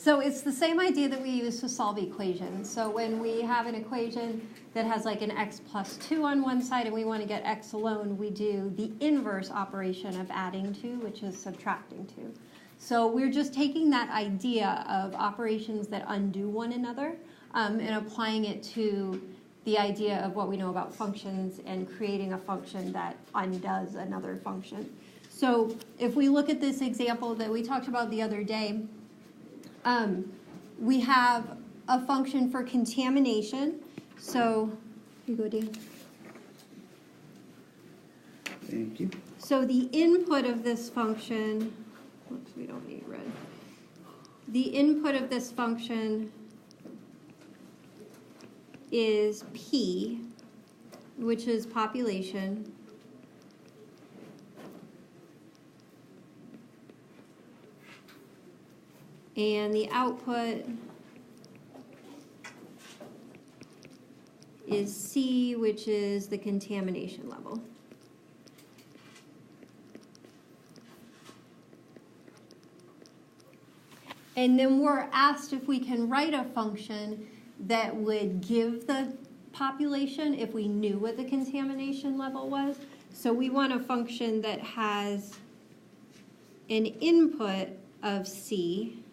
So it's the same idea that we use to solve equations. So when we have an equation that has like an x plus 2 on one side and we want to get x alone, we do the inverse operation of adding 2, which is subtracting 2. So we're just taking that idea of operations that undo one another and applying it to the idea of what we know about functions and creating a function that undoes another function. So if we look at this example that we talked about the other day, we have a function for contamination. So, here you go, Dan. Thank you. So the input of this function, oops, we don't need red. The input of this function is P, which is population. And the output is C, which is the contamination level. And then we're asked if we can write a function that would give the population if we knew what the contamination level was. So we want a function that has an input of C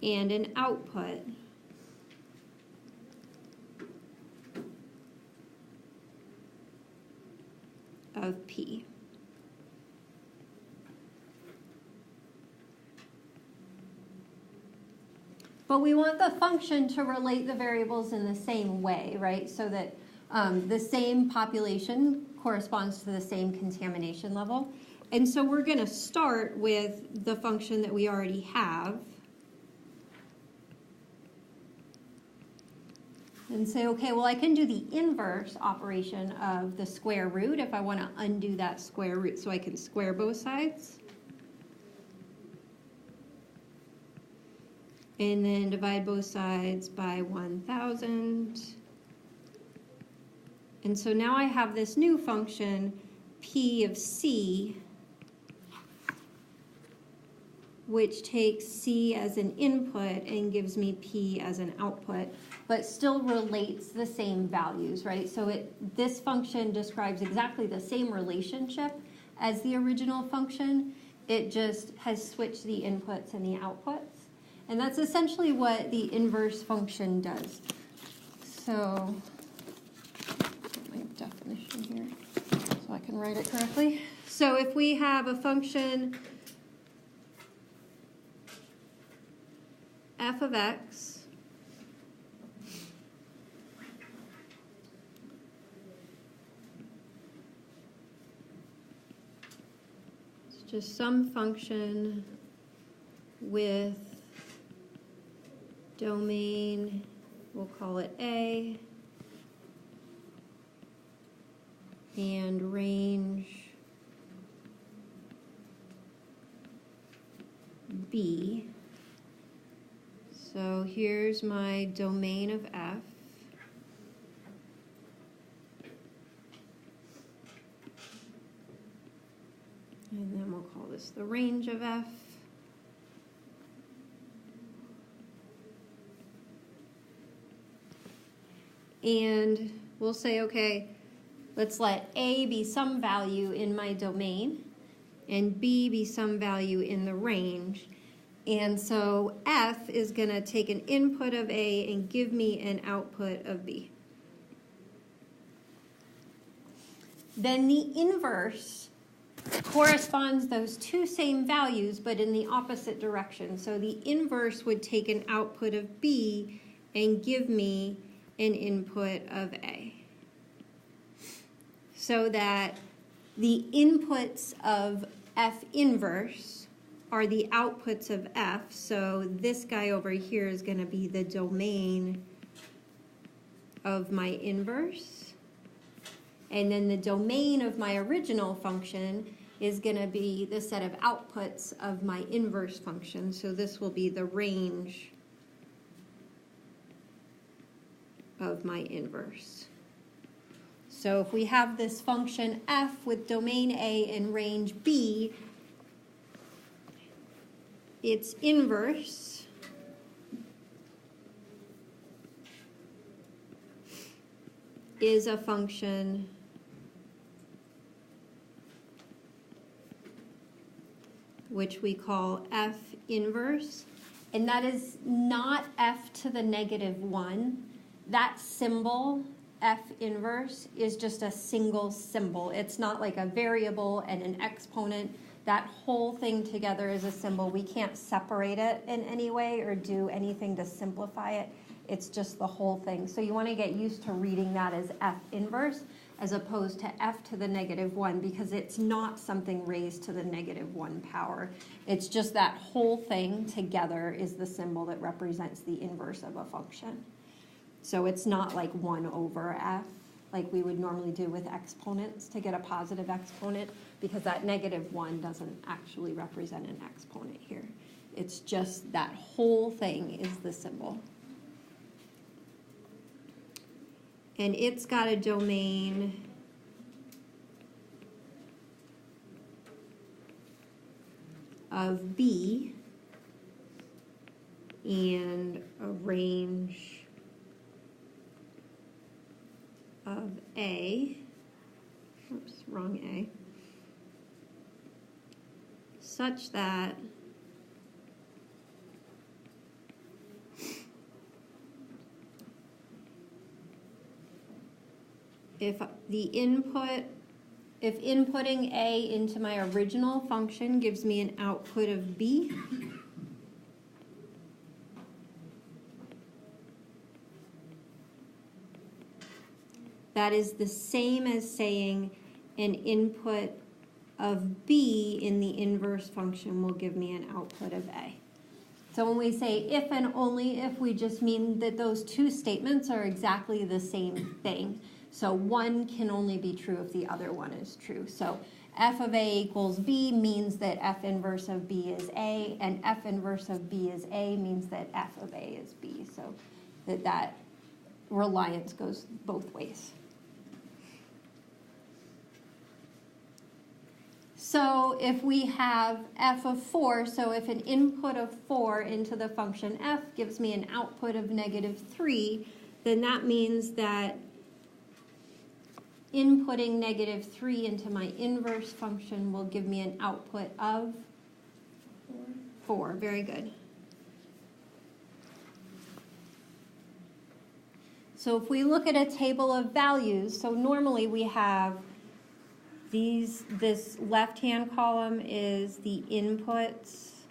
and an output of P. But we want the function to relate the variables in the same way, right? So that the same population corresponds to the same contamination level. And so we're going to start with the function that we already have. And say, okay, well, I can do the inverse operation of the square root if I want to undo that square root. So I can square both sides. And then divide both sides by 1,000. And so now I have this new function, P of C, which takes C as an input and gives me P as an output, but still relates the same values, right? So this function describes exactly the same relationship as the original function. It just has switched the inputs and the outputs. And that's essentially what the inverse function does. So, get my definition here so I can write it correctly. So if we have a function f of x it's just some function with domain, we'll call it A, and range B. So here's my domain of F. And then we'll call this the range of F. And we'll say, okay, let's let A be some value in my domain and B be some value in the range. And so F is going to take an input of A and give me an output of B. Then the inverse corresponds those two same values, but in the opposite direction. So the inverse would take an output of B and give me an input of A. So that the inputs of F inverse are the outputs of F. So this guy over here is going to be the domain of my inverse. And then the domain of my original function is going to be the set of outputs of my inverse function. So this will be the range of my inverse. So if we have this function f with domain A and range B, its inverse is a function which we call f inverse, and that is not f to the -1. That symbol, f inverse, is just a single symbol. It's not like a variable and an exponent. That whole thing together is a symbol. We can't separate it in any way or do anything to simplify it. It's just the whole thing. So you want to get used to reading that as f inverse as opposed to f to the -1, because it's not something raised to the -1 power. It's just that whole thing together is the symbol that represents the inverse of a function. So it's not like 1 over f, like we would normally do with exponents to get a positive exponent, because that -1 doesn't actually represent an exponent here. It's just that whole thing is the symbol. And it's got a domain of B and a range of A. Oops, wrong A. Such that if inputting A into my original function gives me an output of B, that is the same as saying an input of B in the inverse function will give me an output of A. So when we say if and only if, we just mean that those two statements are exactly the same thing. So one can only be true if the other one is true. So f of A equals B means that f inverse of B is A, and f inverse of B is A means that f of A is B. So that reliance goes both ways. So if we have f of 4, so if an input of 4 into the function f gives me an output of -3, then that means that inputting -3 into my inverse function will give me an output of 4. Very good. So if we look at a table of values, so normally we have this left-hand column is the inputs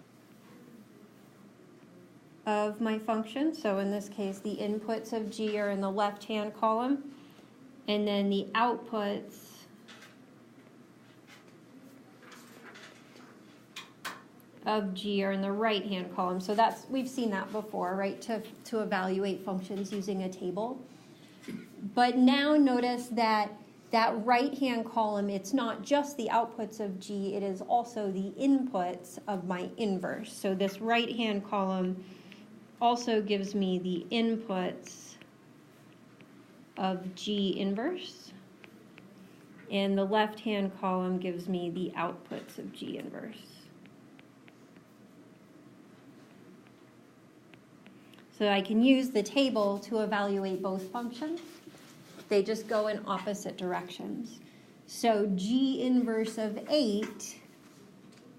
of my function. So in this case, the inputs of G are in the left-hand column. And then the outputs of G are in the right-hand column. So we've seen that before, right, to evaluate functions using a table. But now notice that right-hand column, it's not just the outputs of G, it is also the inputs of my inverse. So this right-hand column also gives me the inputs of G inverse, and the left-hand column gives me the outputs of G inverse. So I can use the table to evaluate both functions. They just go in opposite directions. So G inverse of 8,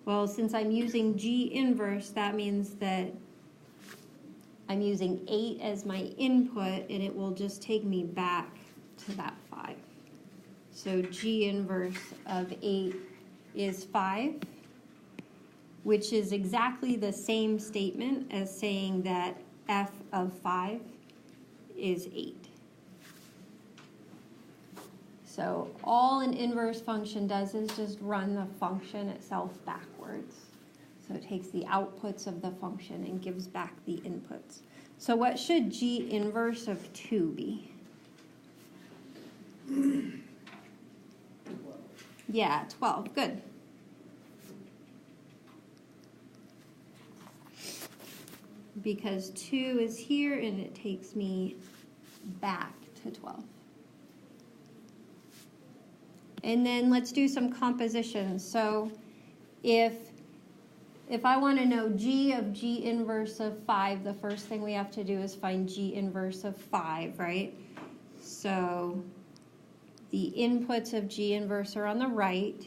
well, since I'm using G inverse, that means that I'm using 8 as my input, and it will just take me back to that 5. So G inverse of 8 is 5, which is exactly the same statement as saying that f of 5 is 8. So all an inverse function does is just run the function itself backwards. So it takes the outputs of the function and gives back the inputs. So what should G inverse of 2 be? Yeah, 12. Good. Because 2 is here and it takes me back to 12. And then let's do some composition. So if I want to know g of g inverse of 5, the first thing we have to do is find g inverse of 5, right? So the inputs of g inverse are on the right.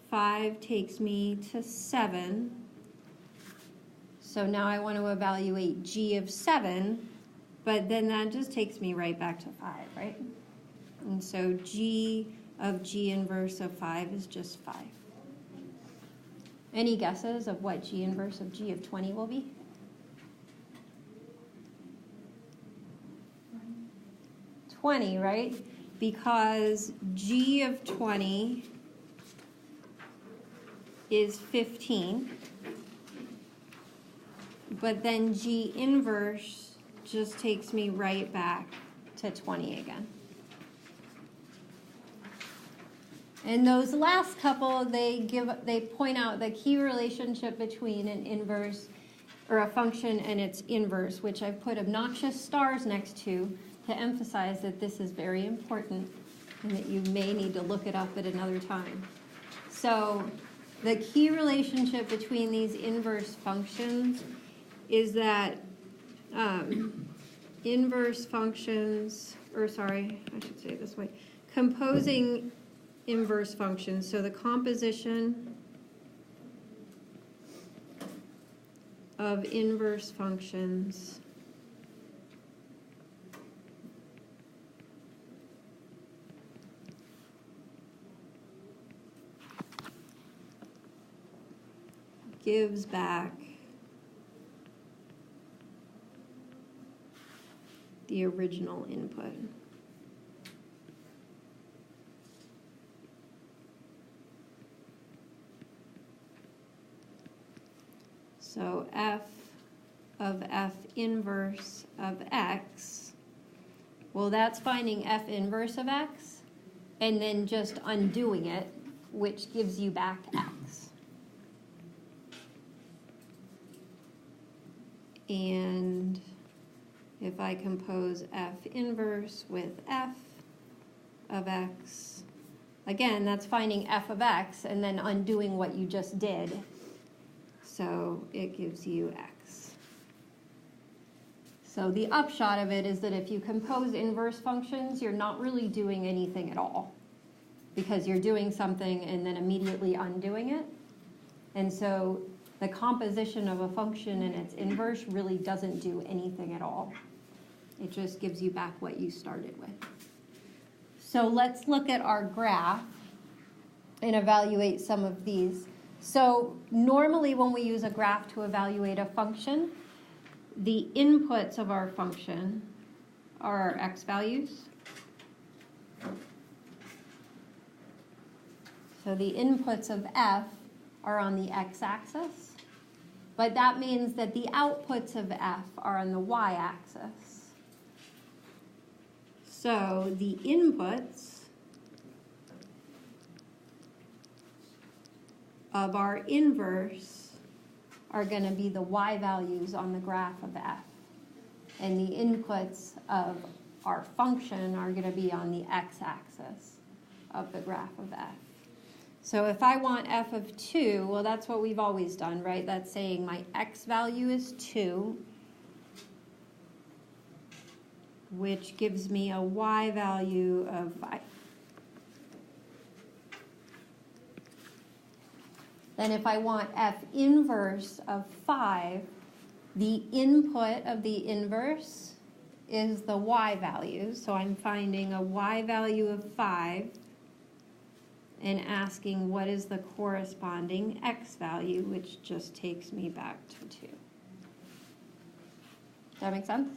5 takes me to 7. So now I want to evaluate g of 7, but then that just takes me right back to 5, right? And so g of g inverse of 5 is just 5. Any guesses of what g inverse of g of 20 will be? 20, right? Because g of 20 is 15, but then g inverse just takes me right back to 20 again. And those last couple, they point out the key relationship between an inverse or a function and its inverse, which I've put obnoxious stars next to emphasize that this is very important and that you may need to look it up at another time. So the key relationship between these inverse functions is that inverse functions, or sorry, I should say it this way, composing inverse functions. So the composition of inverse functions gives back the original input. So f of f inverse of x, well, that's finding f inverse of x and then just undoing it, which gives you back x. And if I compose f inverse with f of x, again, that's finding f of x and then undoing what you just did. So it gives you x. So the upshot of it is that if you compose inverse functions, you're not really doing anything at all, because you're doing something and then immediately undoing it. And so the composition of a function and its inverse really doesn't do anything at all. It just gives you back what you started with. So let's look at our graph and evaluate some of these. So normally when we use a graph to evaluate a function, the inputs of our function are our x values. So the inputs of f are on the x-axis, but that means that the outputs of f are on the y-axis. So the inputs of our inverse are going to be the y values on the graph of f. And the inputs of our function are going to be on the x-axis of the graph of f. So if I want f of 2, well, that's what we've always done, right? That's saying my x value is 2, which gives me a y value of 5. Then if I want f inverse of 5, the input of the inverse is the y value. So I'm finding a y value of 5 and asking what is the corresponding x value, which just takes me back to 2. Does that make sense?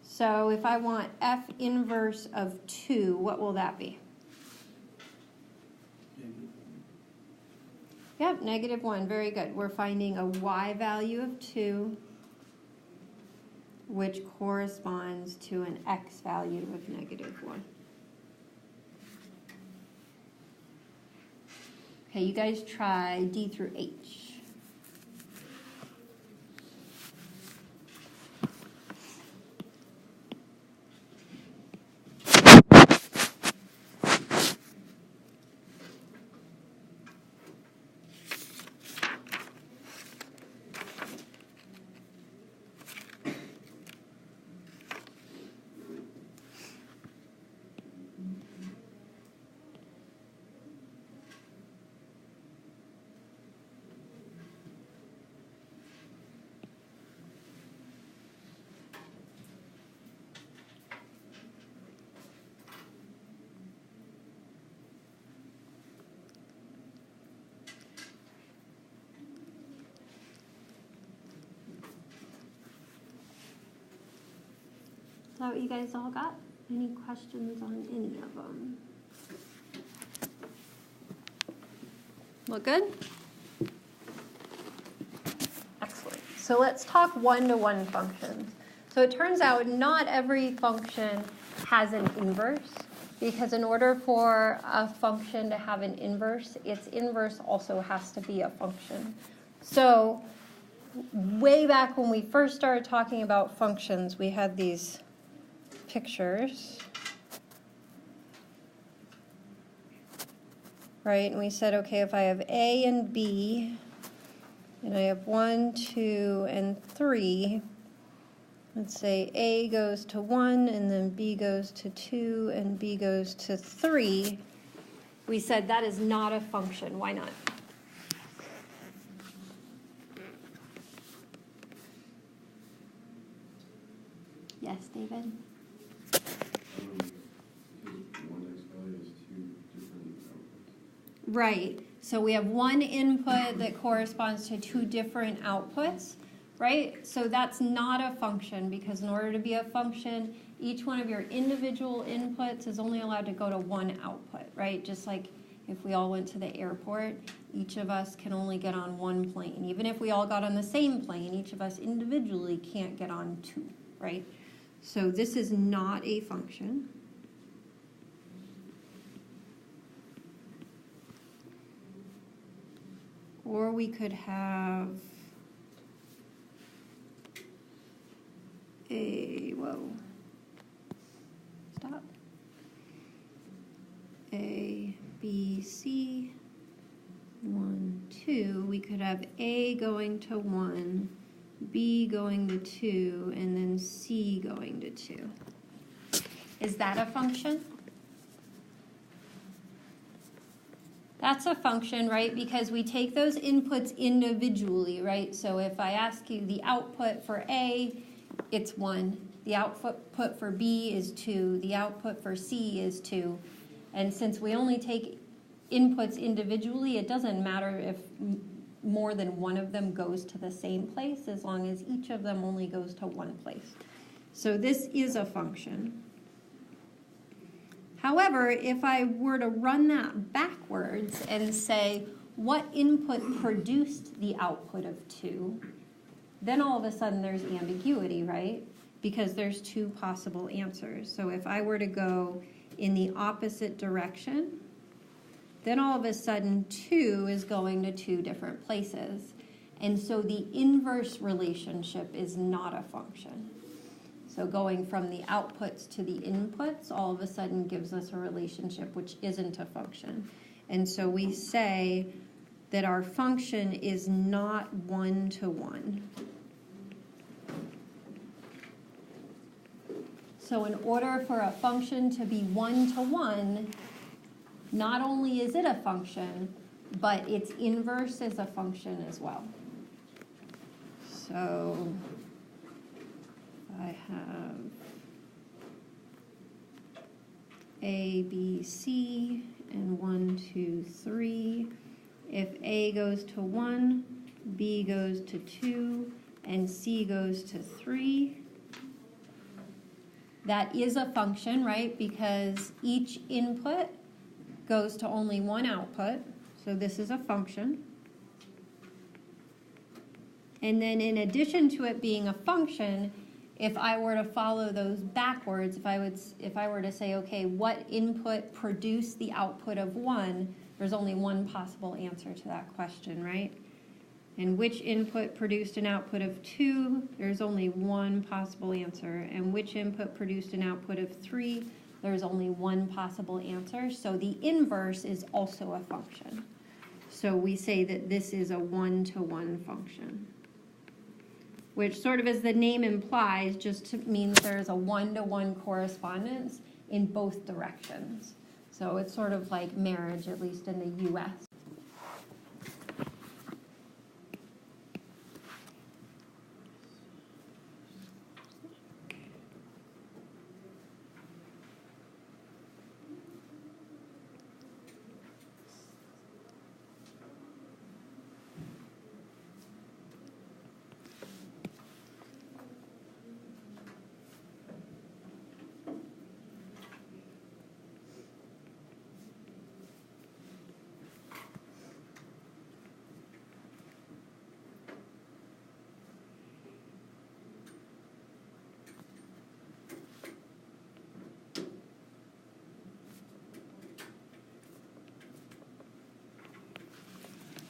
So if I want f inverse of 2, what will that be? Yep, -1. Very good. We're finding a y value of 2, which corresponds to an x value of -1. Okay, you guys try D through H. Is that what you guys all got? Any questions on any of them? Look good? Excellent. So let's talk one-to-one functions. So it turns out not every function has an inverse, because in order for a function to have an inverse, its inverse also has to be a function. So way back when we first started talking about functions, we had these pictures, right? And we said, okay, if I have A and B, and I have 1, 2, and 3, let's say A goes to 1, and then B goes to 2, and B goes to 3, we said that is not a function. Why not? Yes, David? Right. So we have one input that corresponds to two different outputs, right? So that's not a function, because in order to be a function, each one of your individual inputs is only allowed to go to one output, right? Just like if we all went to the airport, each of us can only get on one plane. Even if we all got on the same plane, each of us individually can't get on two, right? So this is not a function. Or we could have stop. A, B, C, 1, 2. We could have A going to 1, B going to 2, and then C going to 2. Is that a function? That's a function, right? Because we take those inputs individually, right? So if I ask you the output for A, it's 1. The output for B is 2. The output for C is 2. And since we only take inputs individually, it doesn't matter if more than one of them goes to the same place, as long as each of them only goes to one place. So this is a function. However, if I were to run that backwards and say, what input produced the output of 2, then all of a sudden there's ambiguity, right? Because there's two possible answers. So if I were to go in the opposite direction, then all of a sudden 2 is going to two different places. And so the inverse relationship is not a function. So going from the outputs to the inputs all of a sudden gives us a relationship which isn't a function. And so we say that our function is not one-to-one. So in order for a function to be one-to-one, not only is it a function, but its inverse is a function as well. So I have A, B, C, and 1, 2, 3. If A goes to 1, B goes to 2, and C goes to 3, that is a function, right? Because each input goes to only one output, so this is a function. And then in addition to it being a function, if I were to follow those backwards, if I were to say, okay, what input produced the output of 1, there's only one possible answer to that question, right? And which input produced an output of 2, there's only one possible answer. And which input produced an output of 3, there's only one possible answer. So the inverse is also a function. So we say that this is a one-to-one function, which sort of, as the name implies, just means there's a one-to-one correspondence in both directions. So it's sort of like marriage, at least in the U.S.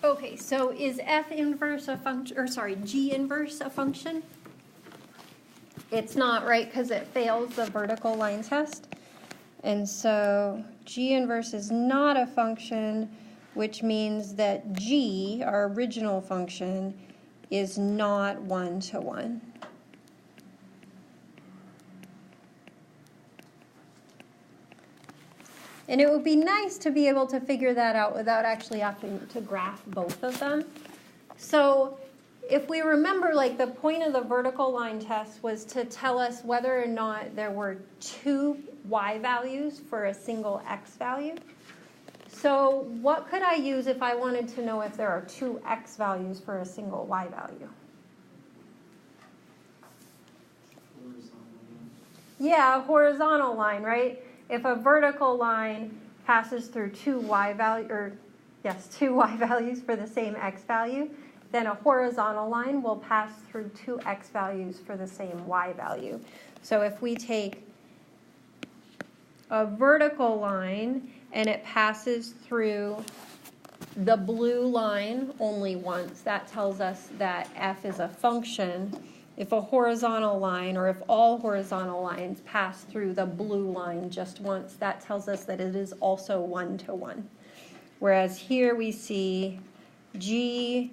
Okay, so is F inverse a function, or sorry, G inverse a function? It's not, right, because it fails the vertical line test. And so G inverse is not a function, which means that G, our original function, is not 1-to-1. And it would be nice to be able to figure that out without actually having to graph both of them. So if we remember, like, the point of the vertical line test was to tell us whether or not there were two y values for a single x value. So what could I use if I wanted to know if there are two x values for a single y value? Yeah, a horizontal line, right? If a vertical line passes through two y values for the same x value, then a horizontal line will pass through two x values for the same y value. So if we take a vertical line and it passes through the blue line only once, that tells us that f is a function. If a horizontal line, or if all horizontal lines pass through the blue line just once, that tells us that it is also 1-to-1. Whereas here we see G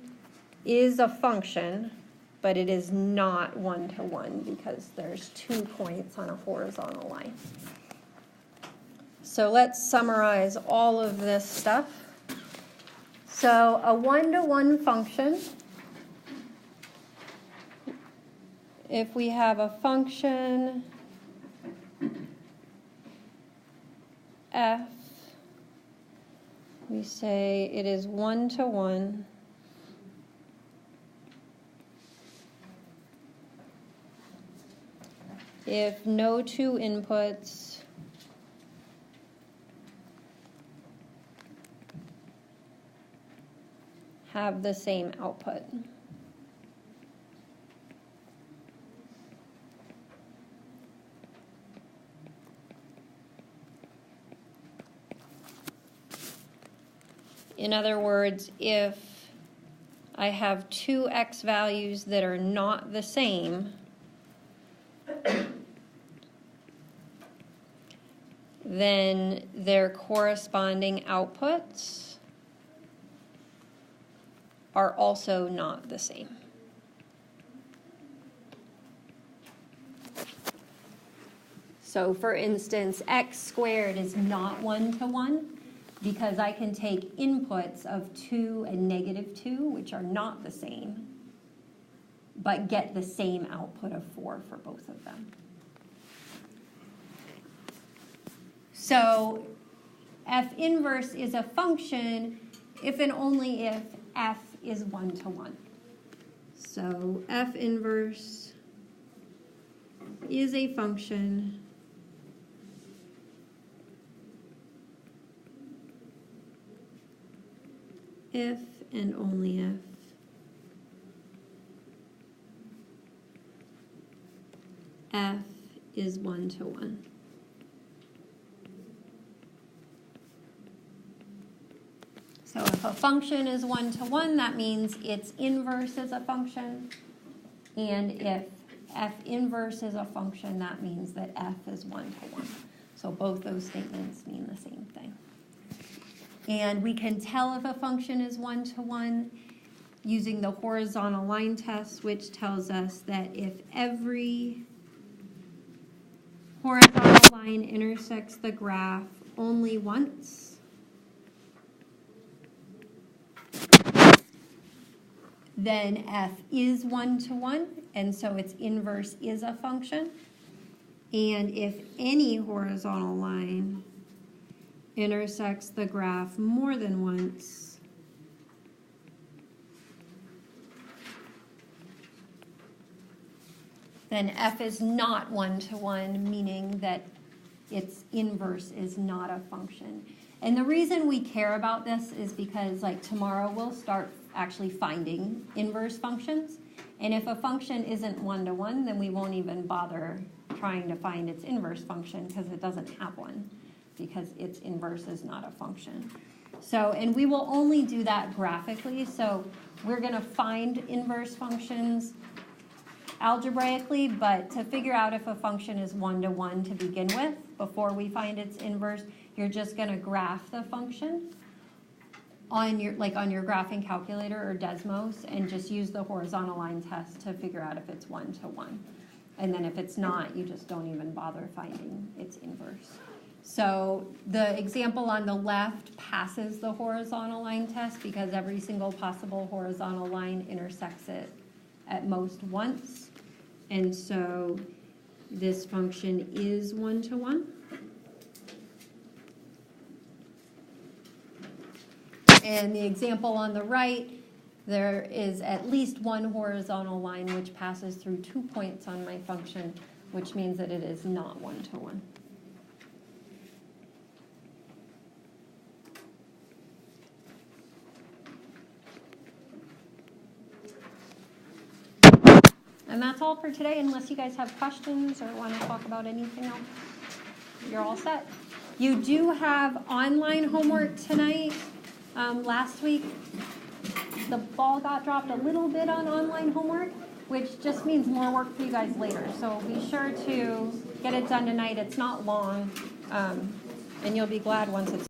is a function, but it is not 1-to-1 because there's 2 points on a horizontal line. So let's summarize all of this stuff. So a 1-to-1 function, if we have a function f, we say it is 1-to-1 if no two inputs have the same output. In other words, if I have two x values that are not the same, then their corresponding outputs are also not the same. So for instance, x squared is not 1-to-1 because I can take inputs of 2 and -2, which are not the same, but get the same output of 4 for both of them. So f inverse is a function if and only if f is 1-to-1. So f inverse is a function if and only if f is 1-to-1. So if a function is 1-to-1, that means its inverse is a function. And if f inverse is a function, that means that f is 1-to-1. So both those statements mean the same thing. And we can tell if a function is 1-to-1 using the horizontal line test, which tells us that if every horizontal line intersects the graph only once, then f is 1-to-1, and so its inverse is a function. And if any horizontal line intersects the graph more than once, then f is not 1-to-1, meaning that its inverse is not a function. And the reason we care about this is because, like, tomorrow we'll start actually finding inverse functions. And if a function isn't 1-to-1, then we won't even bother trying to find its inverse function because it doesn't have one, because its inverse is not a function. So, and we will only do that graphically, so we're gonna find inverse functions algebraically, but to figure out if a function is 1-to-1 to begin with, before we find its inverse, you're just gonna graph the function on your graphing calculator or Desmos, and just use the horizontal line test to figure out if it's 1-to-1. And then if it's not, you just don't even bother finding its inverse. So the example on the left passes the horizontal line test because every single possible horizontal line intersects it at most once. And so this function is 1-to-1. And the example on the right, there is at least one horizontal line which passes through 2 points on my function, which means that it is not 1-to-1. And that's all for today, unless you guys have questions or want to talk about anything else. You're all set. You do have online homework tonight. Last week, the ball got dropped a little bit on online homework, which just means more work for you guys later. So be sure to get it done tonight. It's not long, and you'll be glad once it's